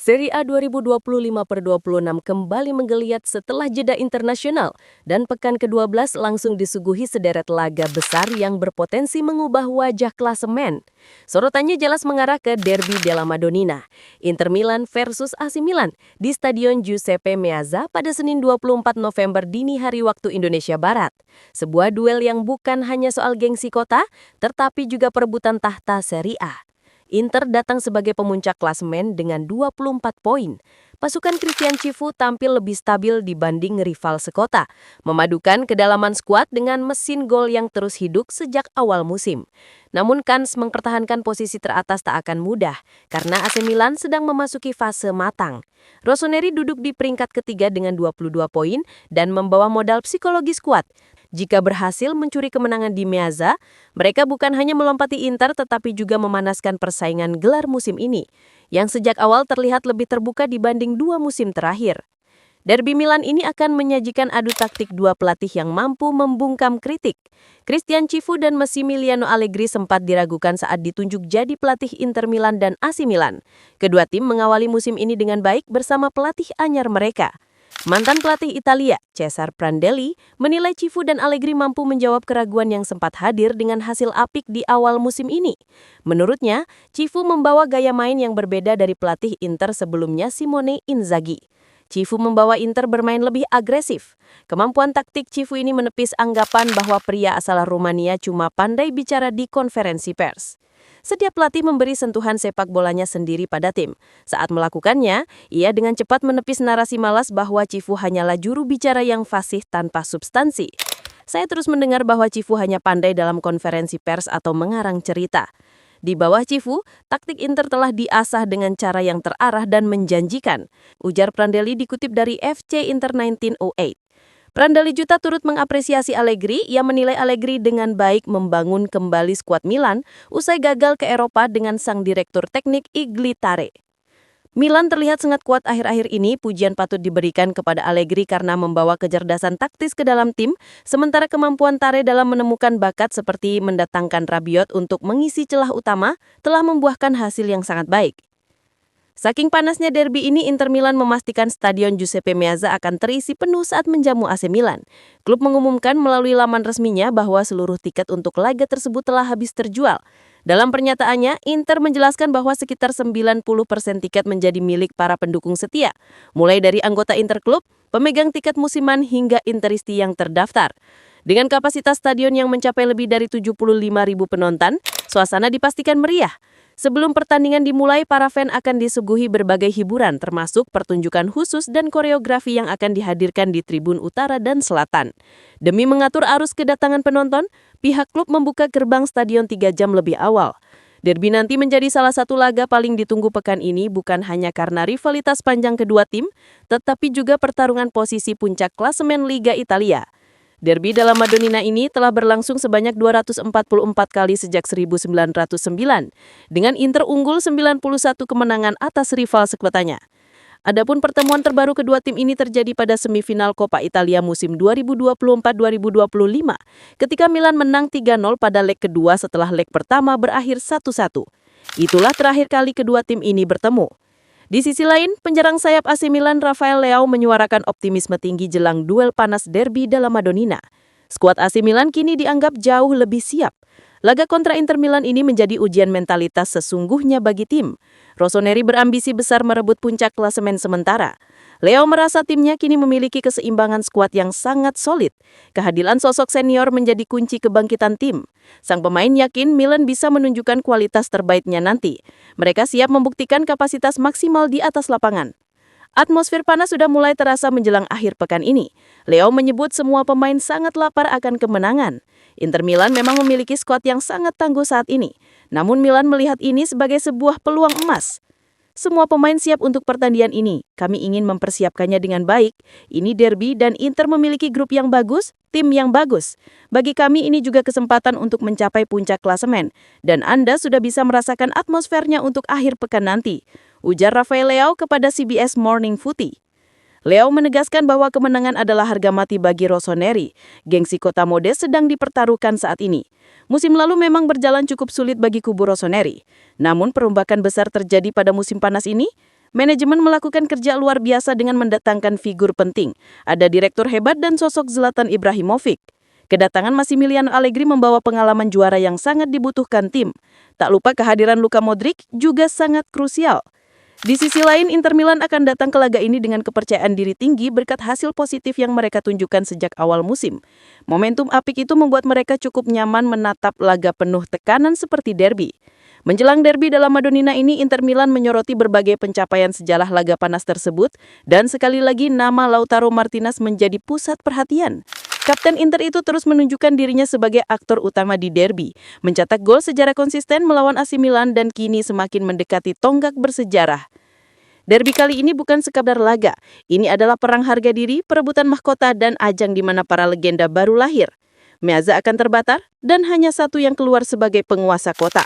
Serie A 2025/26 kembali menggeliat setelah jeda internasional dan pekan ke-12 langsung disuguhi sederet laga besar yang berpotensi mengubah wajah klasemen. Sorotannya jelas mengarah ke Derby della Madonnina, Inter Milan versus AC Milan di Stadion Giuseppe Meazza pada Senin 24 November dini hari waktu Indonesia Barat. Sebuah duel yang bukan hanya soal gengsi kota, tetapi juga perebutan tahta Serie A. Inter datang sebagai pemuncak klasemen dengan 24 poin. Pasukan Christian Cifu tampil lebih stabil dibanding rival sekota, memadukan kedalaman skuad dengan mesin gol yang terus hidup sejak awal musim. Namun kans mempertahankan posisi teratas tak akan mudah, karena AC Milan sedang memasuki fase matang. Rossoneri duduk di peringkat ketiga dengan 22 poin dan membawa modal psikologis kuat. Jika berhasil mencuri kemenangan di Meazza, mereka bukan hanya melompati Inter tetapi juga memanaskan persaingan gelar musim ini, yang sejak awal terlihat lebih terbuka dibanding dua musim terakhir. Derby Milan ini akan menyajikan adu taktik dua pelatih yang mampu membungkam kritik. Christian Cifu dan Massimiliano Allegri sempat diragukan saat ditunjuk jadi pelatih Inter Milan dan AC Milan. Kedua tim mengawali musim ini dengan baik bersama pelatih anyar mereka. Mantan pelatih Italia, Cesar Prandelli, menilai Cifu dan Allegri mampu menjawab keraguan yang sempat hadir dengan hasil apik di awal musim ini. Menurutnya, Cifu membawa gaya main yang berbeda dari pelatih Inter sebelumnya Simone Inzaghi. Cifu membawa Inter bermain lebih agresif. Kemampuan taktik Cifu ini menepis anggapan bahwa pria asal Rumania cuma pandai bicara di konferensi pers. Setiap pelatih memberi sentuhan sepak bolanya sendiri pada tim. Saat melakukannya, ia dengan cepat menepis narasi malas bahwa Cifu hanyalah juru bicara yang fasih tanpa substansi. Saya terus mendengar bahwa Cifu hanya pandai dalam konferensi pers atau mengarang cerita. Di bawah Cifu, taktik Inter telah diasah dengan cara yang terarah dan menjanjikan, ujar Prandelli dikutip dari FC Inter 1908. Prandelli juga turut mengapresiasi Allegri. Ia menilai Allegri dengan baik membangun kembali skuad Milan usai gagal ke Eropa dengan sang direktur teknik Iglitare. Milan terlihat sangat kuat akhir-akhir ini. Pujian patut diberikan kepada Allegri karena membawa kecerdasan taktis ke dalam tim, sementara kemampuan Tare dalam menemukan bakat seperti mendatangkan Rabiot untuk mengisi celah utama telah membuahkan hasil yang sangat baik. Saking panasnya derby ini, Inter Milan memastikan Stadion Giuseppe Meazza akan terisi penuh saat menjamu AC Milan. Klub mengumumkan melalui laman resminya bahwa seluruh tiket untuk laga tersebut telah habis terjual. Dalam pernyataannya, Inter menjelaskan bahwa sekitar 90% tiket menjadi milik para pendukung setia, mulai dari anggota Inter Klub, pemegang tiket musiman hingga Interisti yang terdaftar. Dengan kapasitas stadion yang mencapai lebih dari 75.000 penonton, suasana dipastikan meriah. Sebelum pertandingan dimulai, para fan akan disuguhi berbagai hiburan termasuk pertunjukan khusus dan koreografi yang akan dihadirkan di tribun utara dan selatan. Demi mengatur arus kedatangan penonton, pihak klub membuka gerbang stadion 3 jam lebih awal. Derby nanti menjadi salah satu laga paling ditunggu pekan ini bukan hanya karena rivalitas panjang kedua tim, tetapi juga pertarungan posisi puncak klasemen Liga Italia. Derby della Madonnina ini telah berlangsung sebanyak 244 kali sejak 1909, dengan Inter unggul 91 kemenangan atas rival sekotanya. Adapun pertemuan terbaru kedua tim ini terjadi pada semifinal Coppa Italia musim 2024-2025, ketika Milan menang 3-0 pada leg kedua setelah leg pertama berakhir 1-1. Itulah terakhir kali kedua tim ini bertemu. Di sisi lain, penyerang sayap AC Milan Rafael Leao menyuarakan optimisme tinggi jelang duel panas Derby della Madonnina. Skuad AC Milan kini dianggap jauh lebih siap. Laga kontra Inter Milan ini menjadi ujian mentalitas sesungguhnya bagi tim. Rossoneri berambisi besar merebut puncak klasemen sementara. Leo merasa timnya kini memiliki keseimbangan skuad yang sangat solid. Kehadiran sosok senior menjadi kunci kebangkitan tim. Sang pemain yakin Milan bisa menunjukkan kualitas terbaiknya nanti. Mereka siap membuktikan kapasitas maksimal di atas lapangan. Atmosfer panas sudah mulai terasa menjelang akhir pekan ini. Leo menyebut semua pemain sangat lapar akan kemenangan. Inter Milan memang memiliki skuad yang sangat tangguh saat ini. Namun Milan melihat ini sebagai sebuah peluang emas. Semua pemain siap untuk pertandingan ini. Kami ingin mempersiapkannya dengan baik. Ini derby dan Inter memiliki grup yang bagus, tim yang bagus. Bagi kami ini juga kesempatan untuk mencapai puncak klasemen. Dan Anda sudah bisa merasakan atmosfernya untuk akhir pekan nanti, ujar Rafael Leao kepada CBS Morning Footy. Leo menegaskan bahwa kemenangan adalah harga mati bagi Rossoneri. Gengsi kota mode sedang dipertaruhkan saat ini. Musim lalu memang berjalan cukup sulit bagi kubu Rossoneri. Namun perombakan besar terjadi pada musim panas ini. Manajemen melakukan kerja luar biasa dengan mendatangkan figur penting. Ada direktur hebat dan sosok Zlatan Ibrahimovic. Kedatangan Massimiliano Allegri membawa pengalaman juara yang sangat dibutuhkan tim. Tak lupa kehadiran Luka Modric juga sangat krusial. Di sisi lain, Inter Milan akan datang ke laga ini dengan kepercayaan diri tinggi berkat hasil positif yang mereka tunjukkan sejak awal musim. Momentum apik itu membuat mereka cukup nyaman menatap laga penuh tekanan seperti derby. Menjelang derby dalam Madonnina ini, Inter Milan menyoroti berbagai pencapaian sejarah laga panas tersebut dan sekali lagi nama Lautaro Martinez menjadi pusat perhatian. Kapten Inter itu terus menunjukkan dirinya sebagai aktor utama di derby, mencetak gol secara konsisten melawan AC Milan dan kini semakin mendekati tonggak bersejarah. Derby kali ini bukan sekadar laga, ini adalah perang harga diri, perebutan mahkota, dan ajang di mana para legenda baru lahir. Meazza akan terbatar dan hanya satu yang keluar sebagai penguasa kota.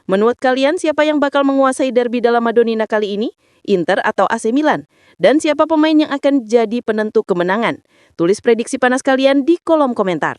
Menurut kalian, siapa yang bakal menguasai derby dalam Madonnina kali ini? Inter atau AC Milan? Dan siapa pemain yang akan jadi penentu kemenangan? Tulis prediksi panas kalian di kolom komentar.